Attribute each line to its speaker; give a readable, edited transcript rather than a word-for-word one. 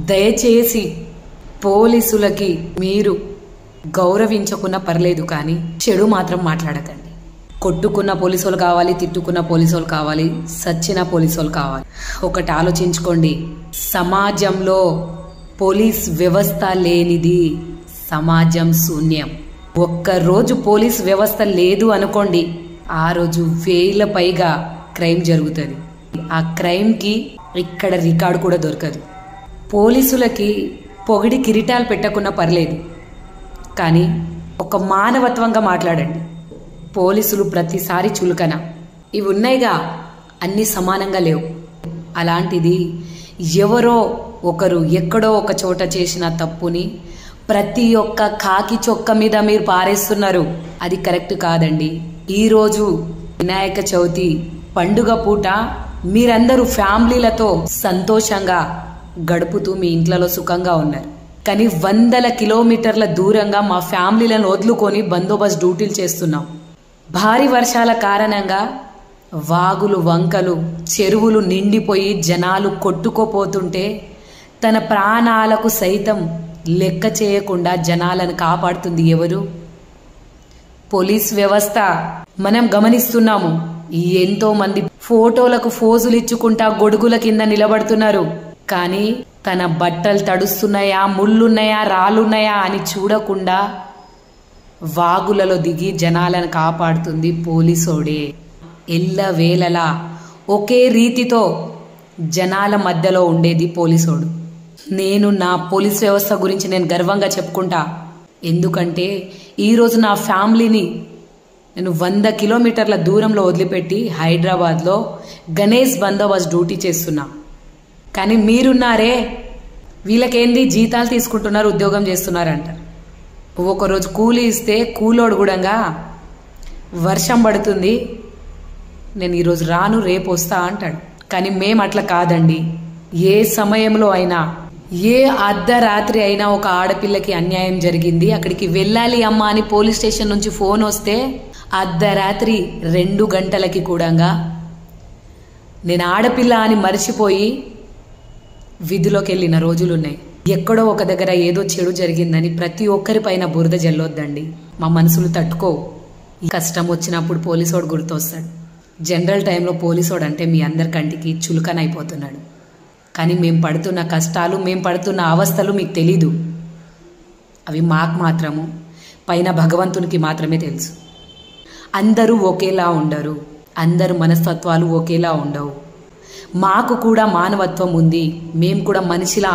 Speaker 1: దయచేసి పోలీసులకి మీరు గౌరవించకున్నా పర్లేదు, కానీ చెడు మాత్రం మాట్లాడకండి. కొట్టుకున్న పోలీసులు కావాలి, తిట్టుకున్న పోలీసులు కావాలి, సచ్చిన పోలీసులు కావాలి. ఒకటి ఆలోచించుకోండి, సమాజంలో పోలీస్ వ్యవస్థ లేనిది సమాజం శూన్యం. ఒక్కరోజు పోలీస్ వ్యవస్థ లేదు అనుకోండి, ఆ రోజు 1000 పైగా క్రైమ్ జరుగుతుంది. ఆ క్రైమ్కి ఇక్కడ రికార్డు కూడా దొరకదు. పోలీసులకి పొగిడి కిరీటాలు పెట్టకున్నా పర్లేదు, కానీ ఒక మానవత్వంగా మాట్లాడండి. పోలీసులు ప్రతిసారి చులకన, ఇవి ఉన్నాయిగా, అన్నీ సమానంగా లేవు. అలాంటిది ఎవరో ఒకరు ఎక్కడో ఒక చోట చేసిన తప్పుని ప్రతి ఒక్క కాకి చొక్క మీద మీరు పారేస్తున్నారు. అది కరెక్ట్ కాదండి. ఈరోజు వినాయక చవితి పండుగ పూట మీరందరూ ఫ్యామిలీలతో సంతోషంగా గడుపుతూ మీ ఇంట్లలో సుఖంగా ఉన్నారు. కానీ 100 కిలోమీటర్ల దూరంగా మా ఫ్యామిలీలను వదులుకొని బందోబస్తు డ్యూటీలు చేస్తున్నాం. భారీ వర్షాల కారణంగా వాగులు, వంకలు, చెరువులు నిండిపోయి జనాలు కొట్టుకోపోతుంటే తన ప్రాణాలకు సైతం లెక్క చేయకుండా జనాలను కాపాడుతుంది ఎవరు? పోలీస్ వ్యవస్థ. మనం గమనిస్తున్నాము, ఎంతో మంది ఫోటోలకు ఫోజులు ఇచ్చుకుంటా గొడుగుల కింద నిలబడుతున్నారు. కానీ తన బట్టలు తడుస్తున్నాయా, ముళ్ళున్నాయా, రాళ్ళున్నాయా అని చూడకుండా వాగులలో దిగి జనాలను కాపాడుతుంది పోలీసోడే. ఎల్లవేళలా ఒకే రీతితో జనాల మధ్యలో ఉండేది పోలీసోడు. నేను నా పోలీస్ వ్యవస్థ గురించి నేను గర్వంగా చెప్పుకుంటా. ఎందుకంటే ఈరోజు నా ఫ్యామిలీని నేను 100 కిలోమీటర్ల దూరంలో వదిలిపెట్టి హైదరాబాద్లో గణేష్ బందోబస్తు డ్యూటీ చేస్తున్నా. కానీ మీరున్నారే, వీళ్ళకేంది జీతాలు తీసుకుంటున్నారు, ఉద్యోగం చేస్తున్నారంట. ఒకరోజు కూలీ ఇస్తే కూలోడు కూడా వర్షం పడుతుంది, నేను ఈరోజు రాను రేపు వస్తా అంటాడు. కానీ మేము అట్లా కాదండి. ఏ సమయంలో అయినా, ఏ అర్ధరాత్రి అయినా ఒక ఆడపిల్లకి అన్యాయం జరిగింది, అక్కడికి వెళ్ళాలి అమ్మా అని పోలీస్ స్టేషన్ నుంచి ఫోన్ వస్తే అర్ధరాత్రి 2 గంటలకి కూడా నేను ఆడపిల్ల అని మర్చిపోయి విధిలోకి వెళ్ళిన రోజులున్నాయి. ఎక్కడో ఒక దగ్గర ఏదో చెడు జరిగిందని ప్రతి ఒక్కరి పైన బురద జల్లొద్దండి. మా మనసులు తట్టుకోవు. కష్టం వచ్చినప్పుడు పోలీసోడు గుర్తొస్తాడు. జనరల్ టైంలో పోలీసోడు అంటే మీ అందరి కంటికి చులకనైపోతున్నాడు. కానీ మేము పడుతున్న కష్టాలు, మేము పడుతున్న అవస్థలు మీకు తెలీదు. అవి మాకు మాత్రము, పైన భగవంతునికి మాత్రమే తెలుసు. అందరూ ఒకేలా ఉండరు, అందరు మనస్తత్వాలు ఒకేలా ఉండవు. మాకు కూడా మానవత్వం ఉంది, మేము కూడా మనిషిలా